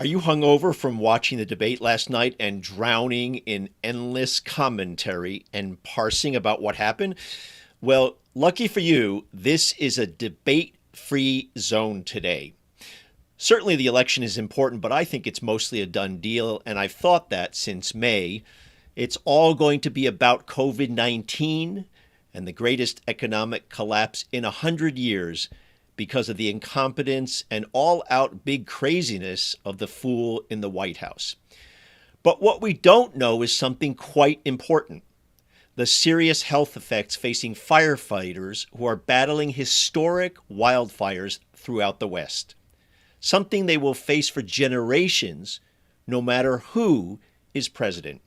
Are you hungover from watching the debate last night and drowning in endless commentary and parsing about what happened? Well, lucky for you, this is a debate-free zone today. Certainly the election is important, but I think it's mostly a done deal, and I've thought that since May. It's all going to be about COVID-19 and the greatest economic collapse in 100 years because of the incompetence and all-out big craziness of the fool in the White House. But what we don't know is something quite important: the serious health effects facing firefighters who are battling historic wildfires throughout the West. Something they will face for generations, no matter who is president,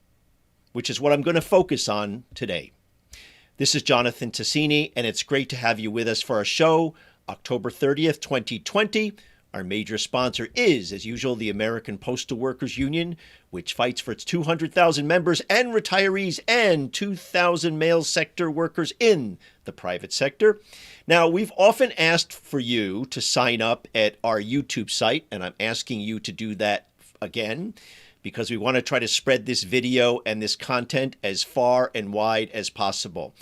which is what I'm going to focus on today. This is Jonathan Tassini, and it's great to have you with us for our show, October 30th, 2020. Our major sponsor is, as usual, the American Postal Workers Union, which fights for its 200,000 members and retirees and 2,000 mail sector workers in the private sector. Now, we've often asked for you to sign up at our YouTube site, and I'm asking you to do that again, because we want to try to spread this video and this content as far and wide as possible.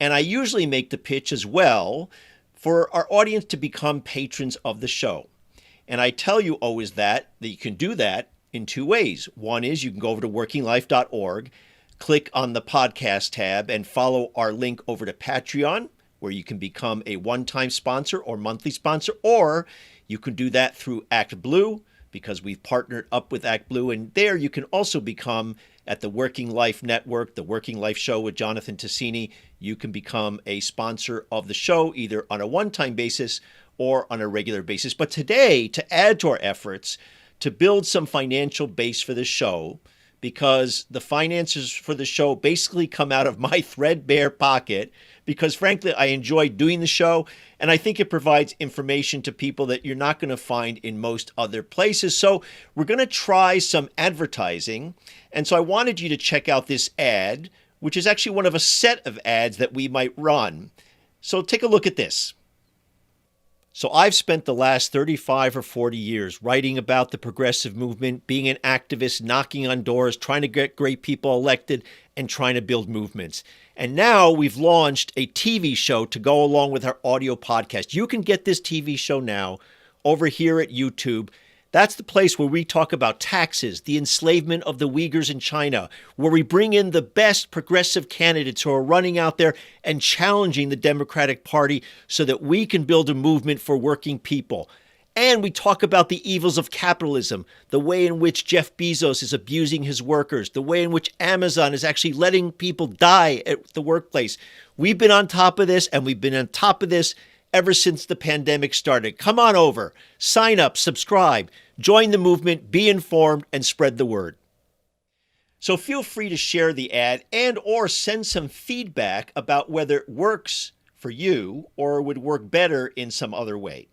And I usually make the pitch as well for our audience to become patrons of the show. And I tell you always that you can do that in two ways. One is you can go over to workinglife.org, click on the podcast tab, and follow our link over to Patreon, where you can become a one-time sponsor or monthly sponsor, or you can do that through ActBlue, because we've partnered up with ActBlue, and there you can also become, at the Working Life Network, the Working Life Show with Jonathan Tassini, you can become a sponsor of the show either on a one-time basis or on a regular basis. But today, to add to our efforts to build some financial base for the show, because the finances for the show basically come out of my threadbare pocket, because frankly, I enjoy doing the show, and I think it provides information to people that you're not going to find in most other places. So we're going to try some advertising. And so I wanted you to check out this ad, which is actually one of a set of ads that we might run. So take a look at this. So I've spent the last 35 or 40 years writing about the progressive movement, being an activist, knocking on doors, trying to get great people elected, and trying to build movements. And now we've launched a TV show to go along with our audio podcast. You can get this TV show now over here at YouTube. That's the place where we talk about taxes, the enslavement of the Uyghurs in China, where we bring in the best progressive candidates who are running out there and challenging the Democratic Party so that we can build a movement for working people. And we talk about the evils of capitalism, the way in which Jeff Bezos is abusing his workers, the way in which Amazon is actually letting people die at the workplace. We've been on top of this, and we've been on top of this ever since the pandemic started. Come on over, sign up, subscribe, join the movement, be informed, and spread the word. So feel free to share the ad and or send some feedback about whether it works for you or would work better in some other way.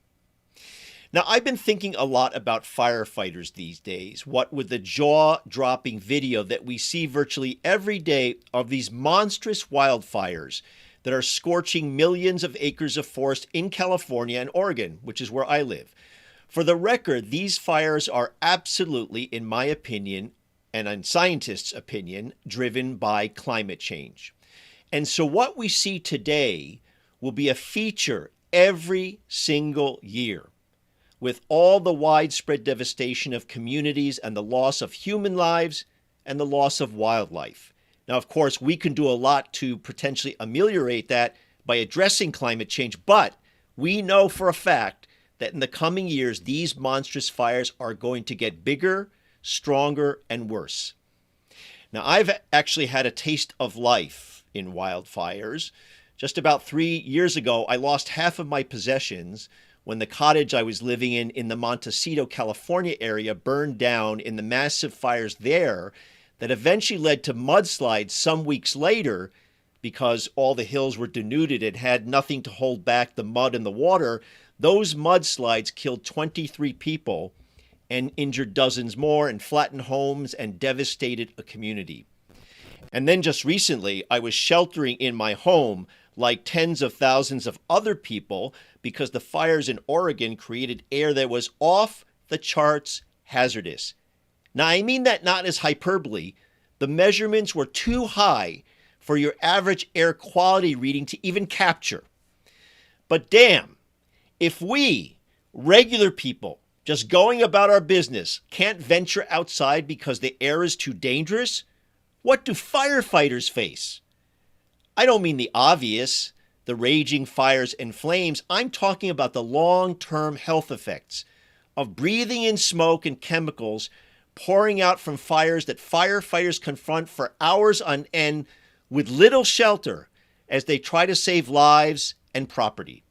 Now, I've been thinking a lot about firefighters these days, what with the jaw-dropping video that we see virtually every day of these monstrous wildfires that are scorching millions of acres of forest in California and Oregon, which is where I live. For the record, these fires are absolutely, in my opinion, and in scientists' opinion, driven by climate change. And so what we see today will be a feature every single year, with all the widespread devastation of communities and the loss of human lives and the loss of wildlife. Now, of course, we can do a lot to potentially ameliorate that by addressing climate change, but we know for a fact that in the coming years, these monstrous fires are going to get bigger, stronger, and worse. Now, I've actually had a taste of life in wildfires. Just about 3 years ago, I lost half of my possessions when the cottage I was living in the Montecito, California area burned down in the massive fires there that eventually led to mudslides some weeks later because all the hills were denuded and had nothing to hold back the mud and the water. Those mudslides killed 23 people and injured dozens more and flattened homes and devastated a community. And then just recently, I was sheltering in my home like tens of thousands of other people because the fires in Oregon created air that was off the charts hazardous. Now, I mean that not as hyperbole. The measurements were too high for your average air quality reading to even capture. But damn, if we, regular people, just going about our business, can't venture outside because the air is too dangerous, what do firefighters face? I don't mean the obvious, the raging fires and flames. I'm talking about the long-term health effects of breathing in smoke and chemicals pouring out from fires that firefighters confront for hours on end with little shelter as they try to save lives and property.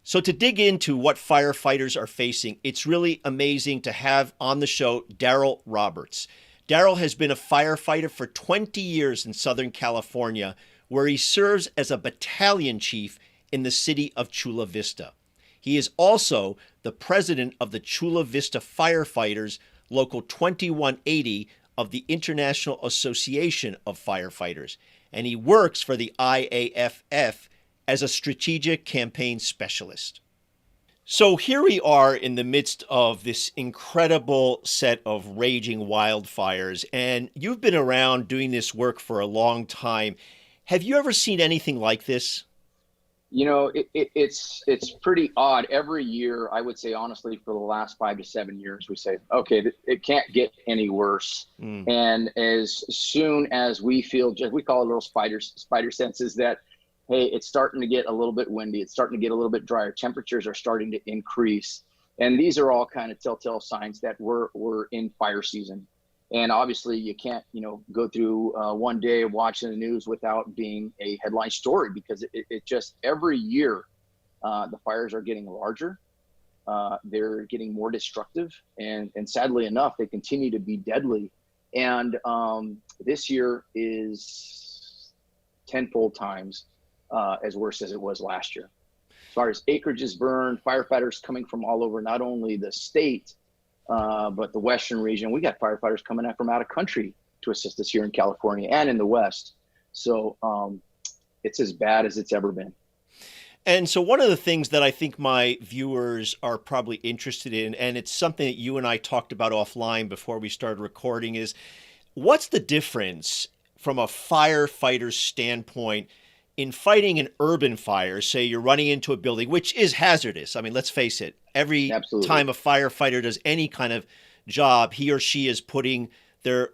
So to dig into what firefighters are facing, it's really amazing to have on the show Darrell Roberts. Darrell has been a firefighter for 20 years in Southern California, where he serves as a battalion chief in the city of Chula Vista. He is also the president of the Chula Vista Firefighters, Local 2180 of the International Association of Firefighters, and he works for the IAFF as a strategic campaign specialist. So here we are in the midst of this incredible set of raging wildfires, and you've been around doing this work for a long time. Have you ever seen anything like this? You know, it's pretty odd. Every year, I would say, honestly, for the last 5 to 7 years, we say, okay, it can't get any worse. And as soon as we feel, we call it little spider senses that, hey, it's starting to get a little bit windy. It's starting to get a little bit drier. Temperatures are starting to increase. And these are all kind of telltale signs that we're in fire season. And obviously you can't, go through one day of watching the news without being a headline story, because it just every year the fires are getting larger. They're getting more destructive. And sadly enough, they continue to be deadly. And this year is tenfold times as worse as it was last year. As far as acreage is burned, firefighters coming from all over, not only the state, but the Western region. We got firefighters coming out from out of country to assist us here in California and in the West. So it's as bad as it's ever been. And so one of the things that I think my viewers are probably interested in, and it's something that you and I talked about offline before we started recording, is what's the difference from a firefighter's standpoint in fighting an urban fire? Say you're running into a building, which is hazardous. I mean, let's face it, every Absolutely. time a firefighter does any kind of job, he or she is putting they're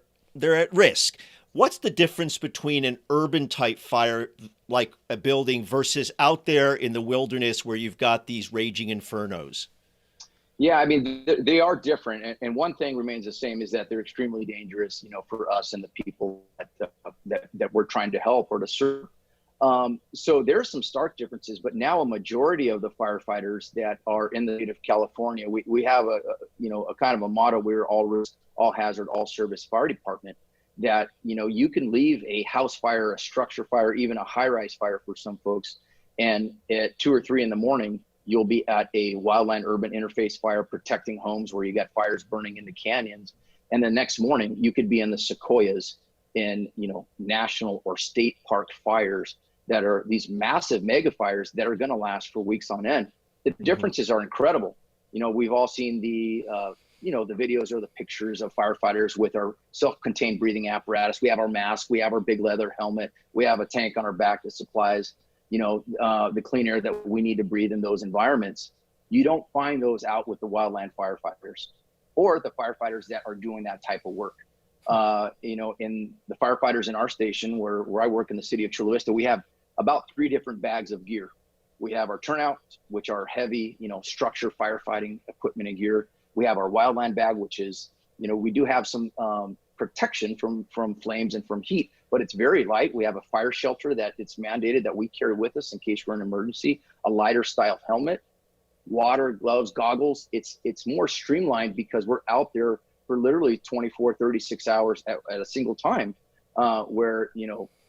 at risk. What's the difference between an urban type fire, like a building, versus out there in the wilderness where you've got these raging infernos? Yeah, I mean, they are different. And one thing remains the same, is that they're extremely dangerous, for us and the people that we're trying to help or to serve. So there are some stark differences, but now a majority of the firefighters that are in the state of California, we have a kind of a motto: we're all risk, all hazard, all service fire department. That, you can leave a house fire, a structure fire, even a high-rise fire for some folks, and at 2 or 3 in the morning, you'll be at a wildland urban interface fire protecting homes where you got fires burning in the canyons. And the next morning, you could be in the sequoias in, national or state park fires that are these massive mega fires that are going to last for weeks on end. The differences are incredible. We've all seen the videos or the pictures of firefighters with our self-contained breathing apparatus. We have our mask, we have our big leather helmet, we have a tank on our back that supplies, the clean air that we need to breathe in those environments. You don't find those out with the wildland firefighters or the firefighters that are doing that type of work. In the firefighters in our station where I work in the city of Chula Vista, we have about 3 different bags of gear. We have our turnouts, which are heavy, structure firefighting equipment and gear. We have our wildland bag, which is, we do have some protection from flames and from heat, but it's very light. We have a fire shelter that it's mandated that we carry with us in case we're in an emergency, a lighter style helmet, water, gloves, goggles. It's more streamlined because we're out there for literally 24, 36 hours at a single time, where,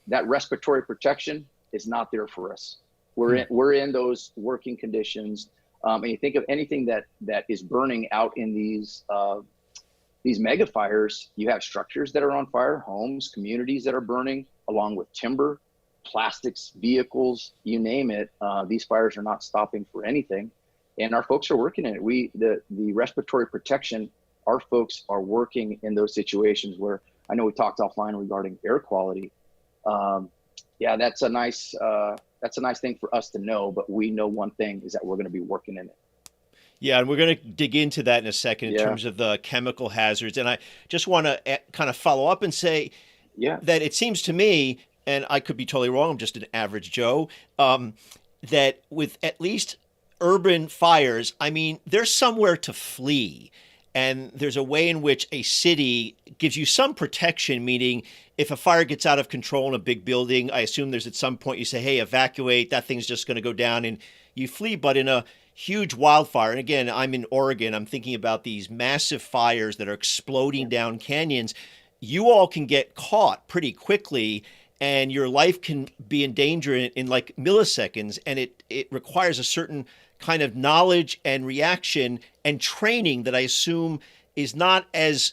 that respiratory protection is not there for us. We're in those working conditions. And you think of anything that is burning out in these mega fires, you have structures that are on fire, homes, communities that are burning, along with timber, plastics, vehicles, you name it. These fires are not stopping for anything. And our folks are working in it. The respiratory protection our folks are working in those situations where I know we talked offline regarding air quality. Yeah, that's a nice thing for us to know, but we know one thing is that we're going to be working in it. Yeah, and we're going to dig into that in a second in Yeah. terms of the chemical hazards. And I just want to kind of follow up and say Yeah. that it seems to me, and I could be totally wrong, I'm just an average Joe, that with at least urban fires, I mean, there's somewhere to flee. And there's a way in which a city gives you some protection, meaning if a fire gets out of control in a big building, I assume there's at some point you say, hey, evacuate, that thing's just going to go down and you flee. But in a huge wildfire, and again, I'm in Oregon, I'm thinking about these massive fires that are exploding down canyons, you all can get caught pretty quickly and your life can be in danger in like milliseconds. And it requires a certain kind of knowledge and reaction and training that I assume is not as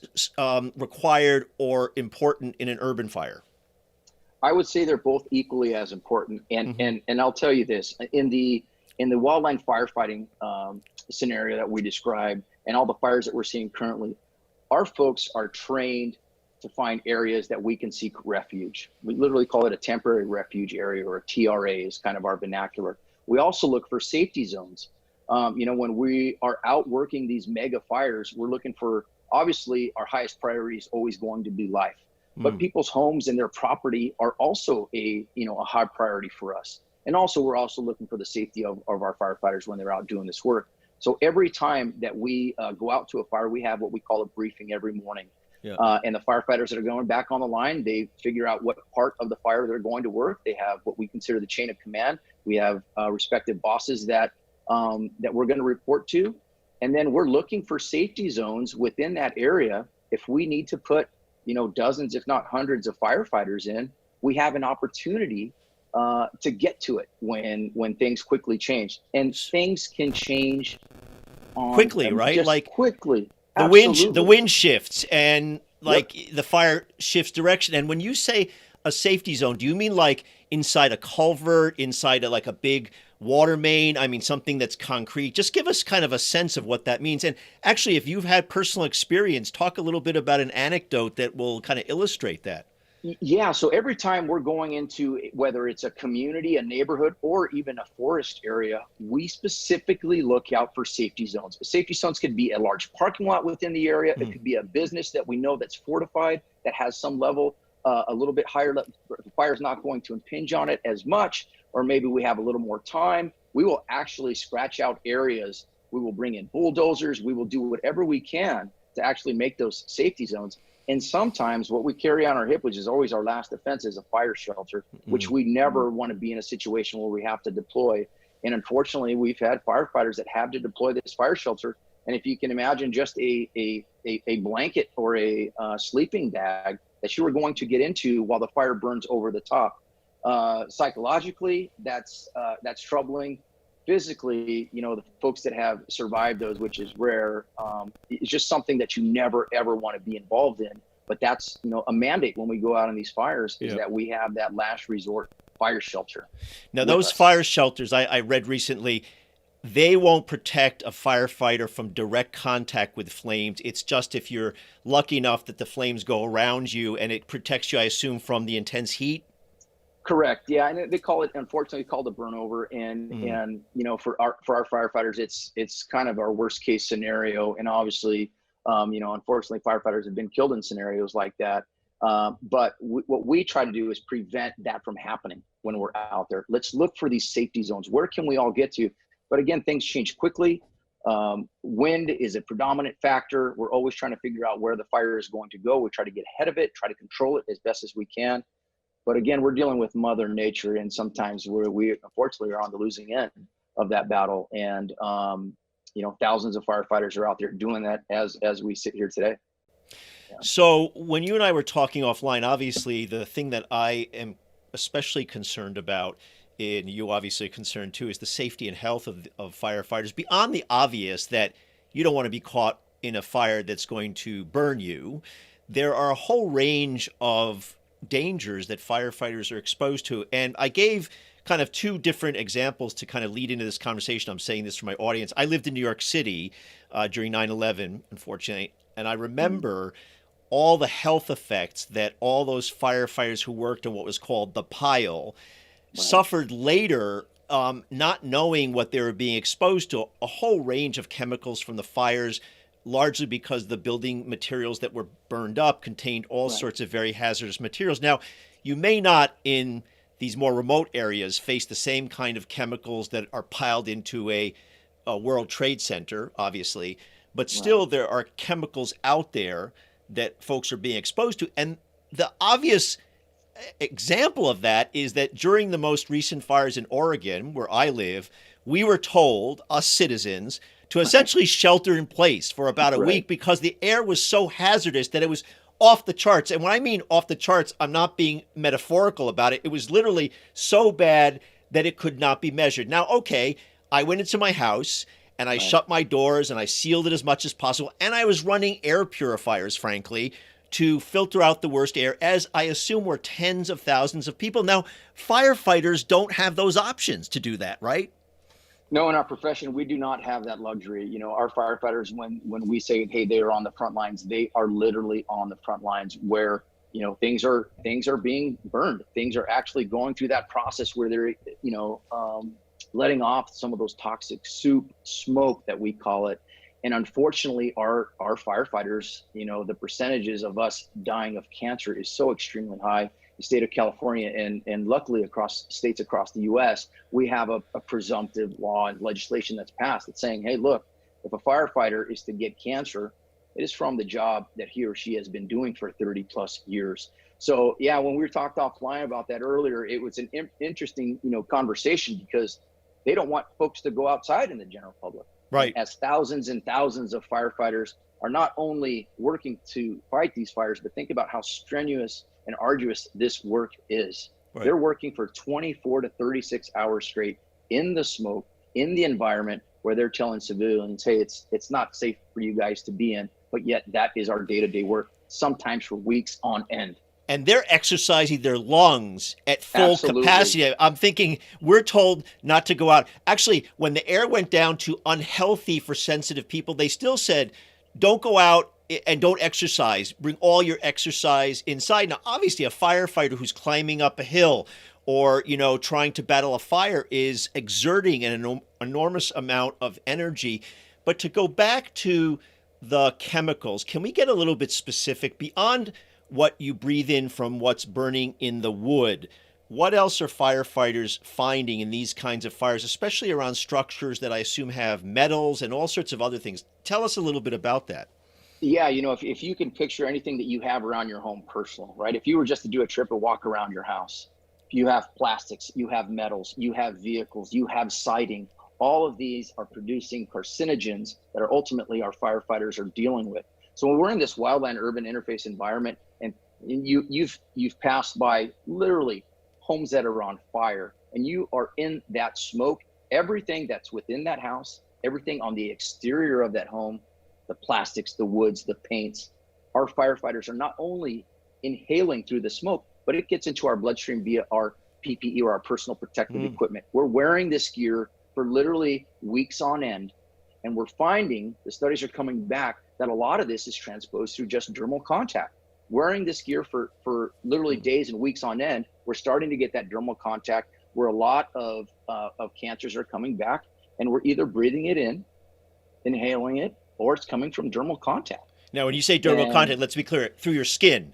required or important in an urban fire. I would say they're both equally as important. And I'll tell you this, in the wildland firefighting scenario that we described and all the fires that we're seeing currently, our folks are trained to find areas that we can seek refuge. We literally call it a temporary refuge area, or a TRA is kind of our vernacular. We also look for safety zones. When we are out working these mega fires, we're looking for, obviously, our highest priority is always going to be life. But people's homes and their property are also a high priority for us. And also, we're also looking for the safety of our firefighters when they're out doing this work. So every time that we go out to a fire, we have what we call a briefing every morning. Yeah. And the firefighters that are going back on the line, they figure out what part of the fire they're going to work. They have what we consider the chain of command. We have respective bosses that we're going to report to. And then we're looking for safety zones within that area. If we need to put, dozens, if not hundreds of firefighters in, we have an opportunity to get to it when things quickly change. And things can change quickly, right? Just like quickly. The wind shifts and the fire shifts direction. And when you say a safety zone, do you mean like inside a culvert, inside like a big water main? I mean, something that's concrete. Just give us kind of a sense of what that means. And actually, if you've had personal experience, talk a little bit about an anecdote that will kind of illustrate that. Yeah, so every time we're going into, whether it's a community, a neighborhood, or even a forest area, we specifically look out for safety zones. Safety zones could be a large parking lot within the area. It could be a business that we know that's fortified, that has some level, a little bit higher level. The fire's not going to impinge on it as much, or maybe we have a little more time. We will actually scratch out areas. We will bring in bulldozers. We will do whatever we can to actually make those safety zones. And sometimes what we carry on our hip, which is always our last defense, is a fire shelter, which we never want to be in a situation where we have to deploy. And unfortunately, we've had firefighters that have to deploy this fire shelter. And if you can imagine just a blanket or a sleeping bag that you are going to get into while the fire burns over the top, psychologically, that's troubling. Physically, the folks that have survived those, which is rare, it's just something that you never, ever want to be involved in. But that's, a mandate when we go out on these fires is that we have that last resort fire shelter. Now, those fire shelters, I read recently, they won't protect a firefighter from direct contact with flames. It's just if you're lucky enough that the flames go around you, and it protects you, I assume, from the intense heat. Correct. Yeah, and they call it, unfortunately, called a burnover. And for our firefighters, it's kind of our worst case scenario. And obviously, unfortunately, firefighters have been killed in scenarios like that. But what we try to do is prevent that from happening when we're out there. Let's look for these safety zones. Where can we all get to? But again, things change quickly. Wind is a predominant factor. We're always trying to figure out where the fire is going to go. We try to get ahead of it, try to control it as best as we can. But again, we're dealing with Mother Nature, and sometimes we unfortunately are on the losing end of that battle. And thousands of firefighters are out there doing that as we sit here today. Yeah. So when you and I were talking offline, obviously the thing that I am especially concerned about, and you obviously are concerned too, is the safety and health of firefighters. Beyond the obvious that you don't want to be caught in a fire that's going to burn you, there are a whole range of dangers that firefighters are exposed to. And I gave kind of two different examples to kind of lead into this conversation. I'm saying this for my audience. I lived in New York City during 9/11, unfortunately. And I remember all the health effects that all those firefighters who worked on what was called the pile suffered later, not knowing what they were being exposed to, a whole range of chemicals from the fires, largely because the building materials that were burned up contained all sorts of very hazardous materials. Now, you may not in these more remote areas face the same kind of chemicals that are piled into a World Trade Center, obviously, but still there are chemicals out there that folks are being exposed to. And the obvious example of that is that during the most recent fires in Oregon, where I live, we were told, us citizens, to essentially shelter in place for about a week because the air was so hazardous that it was off the charts. And when I mean off the charts, I'm not being metaphorical about it. It was literally so bad that it could not be measured. Now, okay, I went into my house and I shut my doors and I sealed it as much as possible. And I was running air purifiers, frankly, to filter out the worst air, as I assume were tens of thousands of people. Now, firefighters don't have those options to do that, right? No, in our profession, we do not have that luxury. You know, our firefighters, when we say, hey, they are on the front lines, they are literally on the front lines where, you know, things are being burned. Things are actually going through that process where they're, you know, letting off some of those toxic soup smoke that we call it. And unfortunately, our firefighters, you know, the percentages of us dying of cancer is so extremely high. The state of California and luckily across states across the U.S., we have a presumptive law and legislation that's passed that's saying, hey, look, if a firefighter is to get cancer, it is from the job that he or she has been doing for 30 plus years. So, yeah, when we talked offline about that earlier, it was an interesting, you know, conversation because they don't want folks to go outside in the general public. Right. As thousands and thousands of firefighters are not only working to fight these fires, but think about how strenuous and arduous this work is. Right. They're working for 24 to 36 hours straight in the smoke, in the environment where they're telling civilians, hey, it's not safe for you guys to be in, but yet that is our day-to-day work, sometimes for weeks on end. And they're exercising their lungs at full capacity. I'm thinking we're told not to go out. Actually, when the air went down to unhealthy for sensitive people, they still said, don't go out and don't exercise. Bring all your exercise inside. Now, obviously, a firefighter who's climbing up a hill or, you know, trying to battle a fire is exerting an enormous amount of energy. But to go back to the chemicals, can we get a little bit specific beyond what you breathe in from what's burning in the wood? What else are firefighters finding in these kinds of fires, especially around structures that I assume have metals and all sorts of other things? Tell us a little bit about that. Yeah, you know, if you can picture anything that you have around your home personal, right? If you were just to do a trip and walk around your house, you have plastics, you have metals, you have vehicles, you have siding. All of these are producing carcinogens that are ultimately our firefighters are dealing with. So when we're in this wildland urban interface environment and you've passed by literally homes that are on fire and you are in that smoke, everything that's within that house, everything on the exterior of that home, the plastics, the woods, the paints, our firefighters are not only inhaling through the smoke, but it gets into our bloodstream via our PPE or our personal protective equipment. We're wearing this gear for literally weeks on end. And we're finding, the studies are coming back, that a lot of this is transposed through just dermal contact. Wearing this gear for literally days and weeks on end, we're starting to get that dermal contact where a lot of cancers are coming back, and we're either breathing it in, inhaling it, or it's coming from dermal contact. Now, when you say dermal contact, let's be clear, through your skin.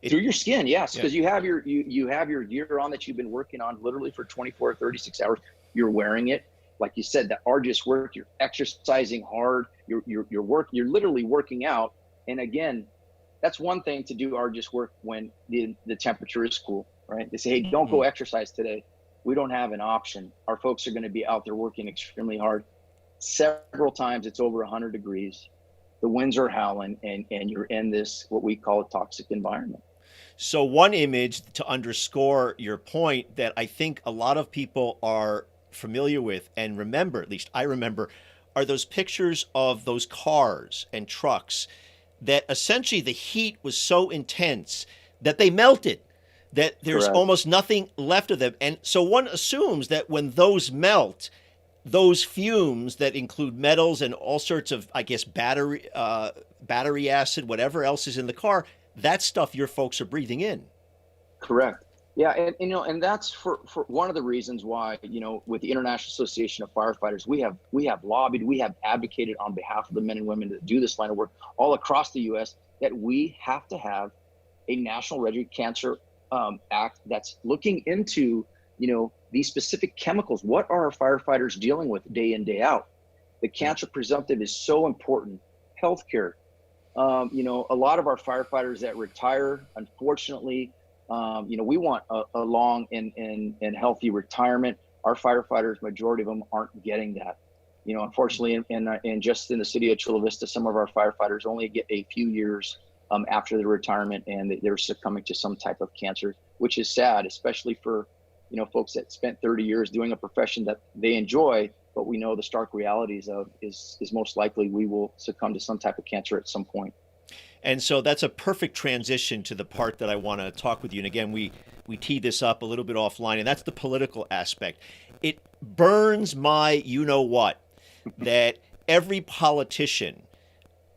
Through your skin, yes, because you have your gear on that you've been working on literally for 24 or 36 hours. You're wearing it. Like you said, that arduous work, you're exercising hard, you're literally working out. And again, that's one thing to do arduous work when the temperature is cool, right? They say, hey, don't go exercise today. We don't have an option. Our folks are going to be out there working extremely hard. Several times it's over 100 degrees. The winds are howling and you're in this, what we call a toxic environment. So one image to underscore your point that I think a lot of people are familiar with and remember, at least I remember, are those pictures of those cars and trucks that essentially the heat was so intense that they melted, that there's almost nothing left of them. And so one assumes that when those melt, those fumes that include metals and all sorts of, I guess, battery acid, whatever else is in the car, that stuff your folks are breathing in. Correct. Yeah, and that's for one of the reasons why, with the International Association of Firefighters, we have lobbied, we have advocated on behalf of the men and women that do this line of work all across the U.S. that we have to have a National Registry Cancer Act that's looking into, these specific chemicals. What are our firefighters dealing with day in, day out? The cancer presumptive is so important. Healthcare. A lot of our firefighters that retire, unfortunately, we want a long and healthy retirement. Our firefighters, majority of them aren't getting that. Unfortunately, in just in the city of Chula Vista, some of our firefighters only get a few years after their retirement, and they're succumbing to some type of cancer, which is sad, especially for folks that spent 30 years doing a profession that they enjoy. But we know the stark realities of is most likely we will succumb to some type of cancer at some point. And so that's a perfect transition to the part that I want to talk with you. And again, we teed this up a little bit offline, and that's the political aspect. It burns my what that every politician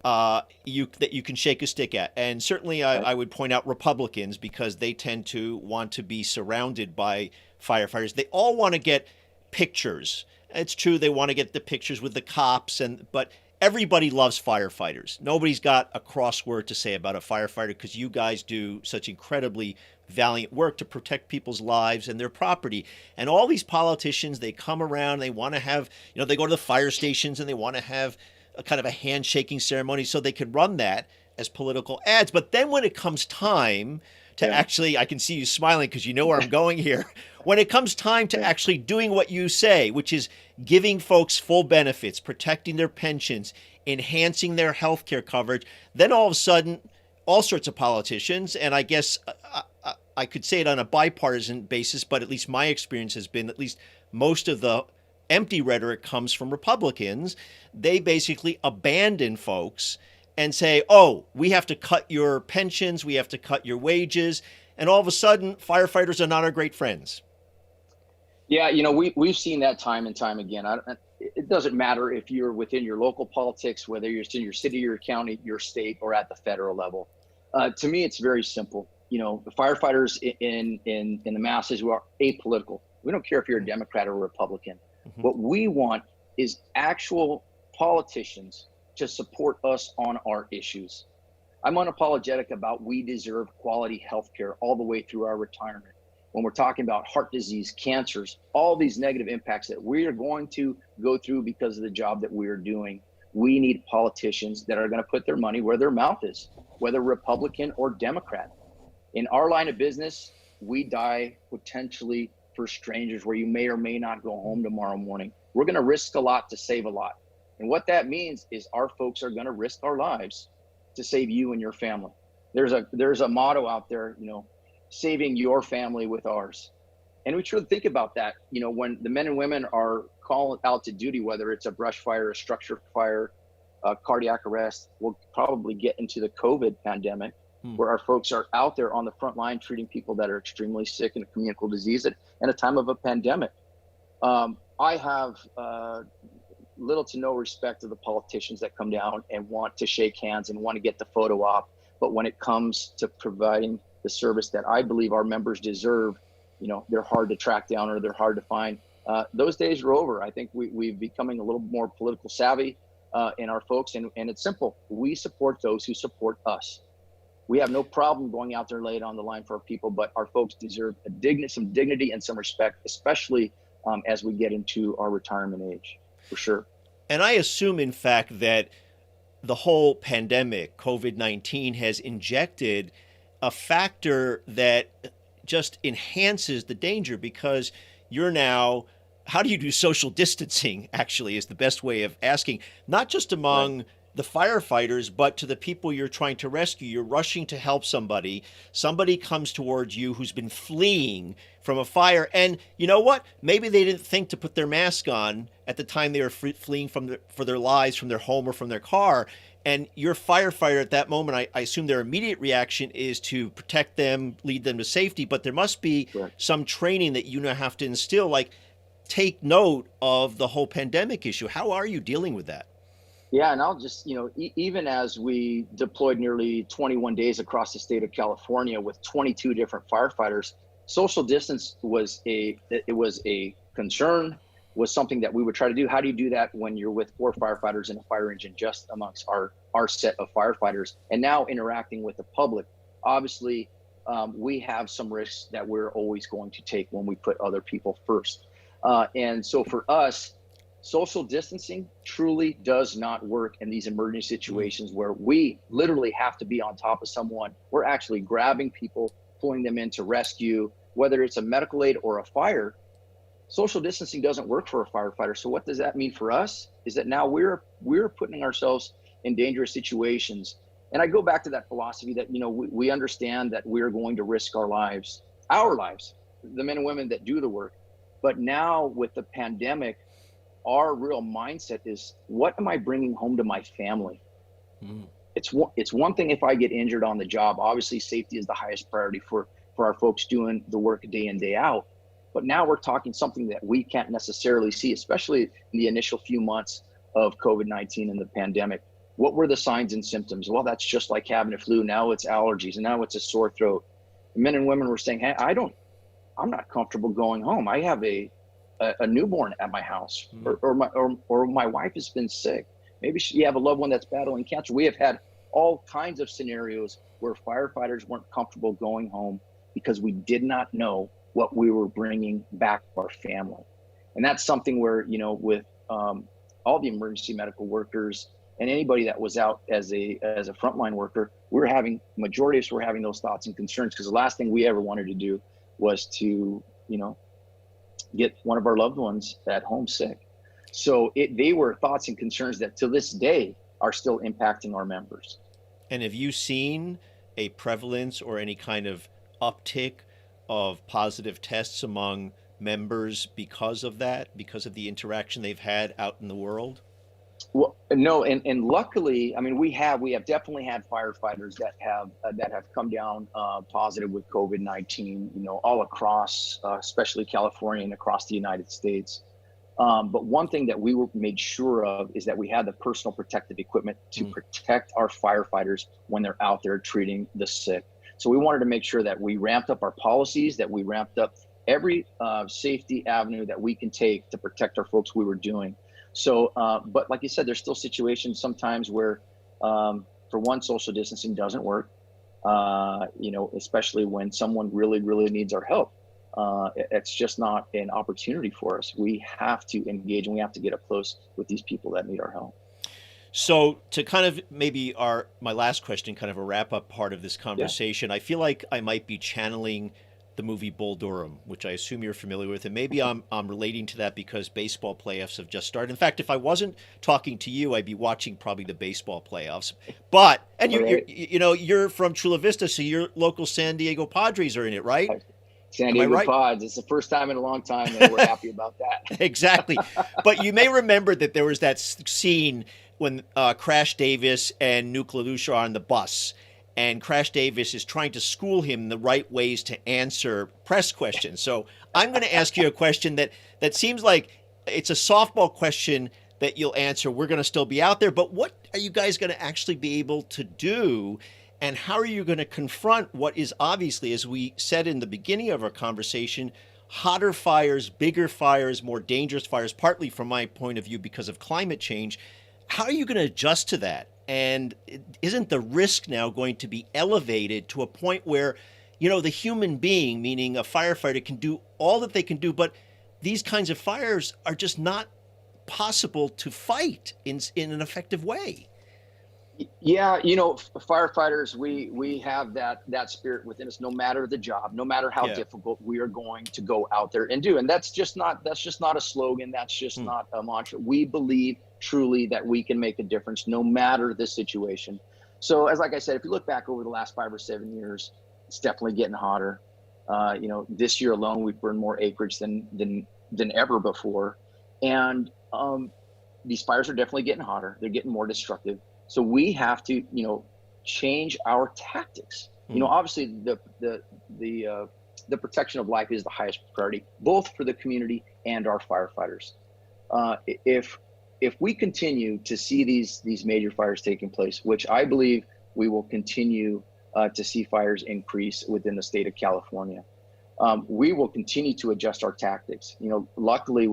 that you can shake a stick at, and certainly I would point out Republicans, because they tend to want to be surrounded by firefighters. They all want to get pictures. It's true, they want to get the pictures with the cops, but everybody loves firefighters. Nobody's got a cross word to say about a firefighter, because you guys do such incredibly valiant work to protect people's lives and their property. And all these politicians, they come around, they want to have, they go to the fire stations and they want to have a kind of a handshaking ceremony so they can run that as political ads. But then when it comes time to actually, I can see you smiling because you know where I'm going here. When it comes time to actually doing what you say, which is giving folks full benefits, protecting their pensions, enhancing their health care coverage, then all of a sudden, all sorts of politicians, and I guess I could say it on a bipartisan basis, but at least my experience has been at least most of the empty rhetoric comes from Republicans. They basically abandon folks and say, oh, we have to cut your pensions, we have to cut your wages, and all of a sudden, firefighters are not our great friends. Yeah, we've seen that time and time again. It doesn't matter if you're within your local politics, whether you're in your city, your county, your state, or at the federal level. To me, it's very simple. The firefighters in the masses who are apolitical. We don't care if you're a Democrat or a Republican. Mm-hmm. What we want is actual politicians to support us on our issues. I'm unapologetic about we deserve quality health care all the way through our retirement. When we're talking about heart disease, cancers, all these negative impacts that we are going to go through because of the job that we're doing, we need politicians that are going to put their money where their mouth is, whether Republican or Democrat. In our line of business, we die potentially for strangers where you may or may not go home tomorrow morning. We're going to risk a lot to save a lot. And what that means is our folks are going to risk our lives to save you and your family. There's a motto out there, saving your family with ours. And we truly think about that, when the men and women are called out to duty, whether it's a brush fire, a structure fire, a cardiac arrest. We'll probably get into the COVID pandemic where our folks are out there on the front line treating people that are extremely sick and communicable disease at a time of a pandemic. I have little to no respect to the politicians that come down and want to shake hands and want to get the photo op. But when it comes to providing the service that I believe our members deserve, they're hard to track down or they're hard to find. Those days are over. I think we're becoming a little more political savvy in our folks. And it's simple. We support those who support us. We have no problem going out there and lay it on the line for our people, but our folks deserve some dignity and some respect, especially as we get into our retirement age, for sure. And I assume, in fact, that the whole pandemic, COVID-19, has injected a factor that just enhances the danger, because you're now, how do you do social distancing, actually, is the best way of asking, not just among the firefighters, but to the people you're trying to rescue. You're rushing to help somebody. Somebody comes towards you who's been fleeing from a fire. And you know what? Maybe they didn't think to put their mask on at the time they were fleeing for their lives from their home or from their car. And your firefighter at that moment, I assume their immediate reaction is to protect them, lead them to safety. But there must be some training that you now have to instill. Like, take note of the whole pandemic issue. How are you dealing with that? Yeah, and I'll just, even as we deployed nearly 21 days across the state of California with 22 different firefighters, social distance was a concern, was something that we would try to do. How do you do that when you're with 4 firefighters in a fire engine just amongst our set of firefighters, and now interacting with the public? Obviously, we have some risks that we're always going to take when we put other people first. And so for us, social distancing truly does not work in these emergency situations where we literally have to be on top of someone. We're actually grabbing people, pulling them in to rescue, whether it's a medical aid or a fire. Social distancing doesn't work for a firefighter. So what does that mean for us? Is that now we're putting ourselves in dangerous situations. And I go back to that philosophy that, we understand that we're going to risk our lives, the men and women that do the work. But now with the pandemic, our real mindset is, what am I bringing home to my family? Mm. It's one thing if I get injured on the job. Obviously, safety is the highest priority for our folks doing the work day in, day out. But now we're talking something that we can't necessarily see, especially in the initial few months of COVID-19 and the pandemic. What were the signs and symptoms? Well, that's just like having a flu. Now it's allergies, and now it's a sore throat. The men and women were saying, hey, I'm not comfortable going home. I have a newborn at my house, or my wife has been sick. Maybe you have a loved one that's battling cancer. We have had all kinds of scenarios where firefighters weren't comfortable going home because we did not know what we were bringing back to our family. And that's something where, with all the emergency medical workers and anybody that was out as a frontline worker, majority of us were having those thoughts and concerns, because the last thing we ever wanted to do was to, get one of our loved ones at home sick. So they were thoughts and concerns that to this day are still impacting our members. And have you seen a prevalence or any kind of uptick of positive tests among members because of that, because of the interaction they've had out in the world? Well, no, and luckily, I mean, we have definitely had firefighters that have come down positive with COVID-19, all across, especially California and across the United States. But one thing that we made sure of is that we had the personal protective equipment to protect our firefighters when they're out there treating the sick. So we wanted to make sure that we ramped up our policies, that we ramped up every safety avenue that we can take to protect our folks we were doing. So, but like you said, there's still situations sometimes where, for one, social distancing doesn't work, especially when someone really, really needs our help. It's just not an opportunity for us. We have to engage, and we have to get up close with these people that need our help. So to kind of maybe my last question, kind of a wrap up part of this conversation, I feel like I might be channeling the movie Bull Durham, which I assume you're familiar with, and maybe I'm relating to that because baseball playoffs have just started. In fact, if I wasn't talking to you, I'd be watching probably the baseball playoffs. But you're from Chula Vista, so your local San Diego Padres are in it, right? San Diego Pods. It's the first time in a long time, and we're happy about that. Exactly. But you may remember that there was that scene when Crash Davis and Nuke LaLoosh are on the bus, and Crash Davis is trying to school him the right ways to answer press questions. So I'm going to ask you a question that seems like it's a softball question that you'll answer. We're going to still be out there, but what are you guys going to actually be able to do? And how are you going to confront what is obviously, as we said in the beginning of our conversation, hotter fires, bigger fires, more dangerous fires, partly from my point of view because of climate change? How are you going to adjust to that? And isn't the risk now going to be elevated to a point where, the human being, meaning a firefighter, can do all that they can do, but these kinds of fires are just not possible to fight in an effective way? Yeah, firefighters, we have that spirit within us. No matter the job, no matter how difficult, we are going to go out there and do. And that's just not a slogan. That's just not a mantra. We believe truly that we can make a difference no matter the situation. So, like I said, if you look back over the last 5 or 7 years, it's definitely getting hotter. This year alone, we've burned more acreage than ever before, and these fires are definitely getting hotter. They're getting more destructive. So we have to, change our tactics. Obviously the the protection of life is the highest priority, both for the community and our firefighters. If we continue to see these major fires taking place, which I believe we will continue to see fires increase within the state of California, we will continue to adjust our tactics. Luckily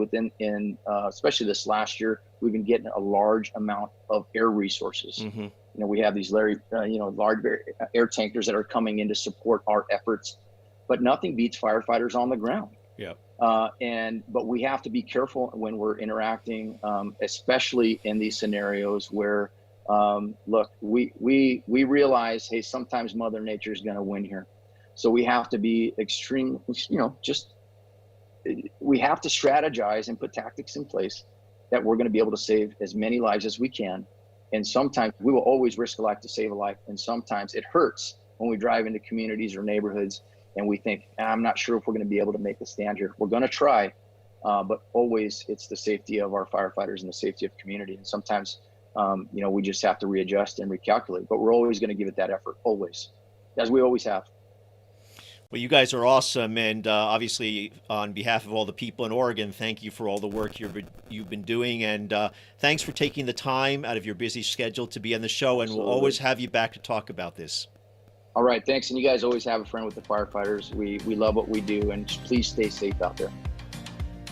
especially this last year, we've been getting a large amount of air resources. Mm-hmm. We have these large air tankers that are coming in to support our efforts, but nothing beats firefighters on the ground. Yeah. But we have to be careful when we're interacting, especially in these scenarios where, look, we realize, hey, sometimes Mother Nature is going to win here. So we have to be extreme, we have to strategize and put tactics in place that we're going to be able to save as many lives as we can. And sometimes we will always risk a life to save a life. And sometimes it hurts when we drive into communities or neighborhoods and we think, I'm not sure if we're going to be able to make a stand here. We're going to try, but always it's the safety of our firefighters and the safety of community. And sometimes, we just have to readjust and recalculate, but we're always going to give it that effort, always, as we always have. Well, you guys are awesome, and obviously, on behalf of all the people in Oregon, thank you for all the work you've been doing, and thanks for taking the time out of your busy schedule to be on the show, and Absolutely. We'll always have you back to talk about this. All right, thanks, and you guys always have a friend with the firefighters. We love what we do, and please stay safe out there.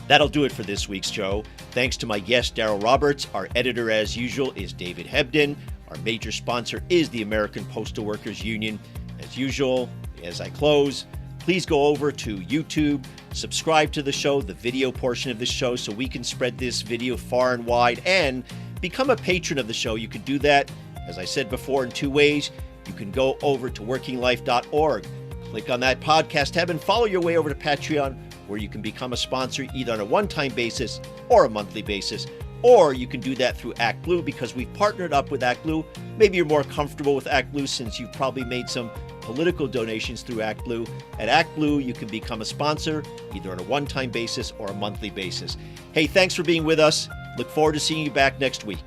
That'll do it for this week's show. Thanks to my guest, Darrell Roberts. Our editor, as usual, is David Hebden. Our major sponsor is the American Postal Workers Union. As usual, as I close, please go over to YouTube, subscribe to the show, the video portion of the show, so we can spread this video far and wide, and become a patron of the show. You can do that, as I said before, in two ways. You can go over to workinglife.org, click on that podcast tab, and follow your way over to Patreon, where you can become a sponsor either on a one-time basis or a monthly basis. Or you can do that through ActBlue, because we've partnered up with ActBlue. Maybe you're more comfortable with ActBlue since you've probably made some political donations through ActBlue. At ActBlue, you can become a sponsor either on a one-time basis or a monthly basis. Hey, thanks for being with us. Look forward to seeing you back next week.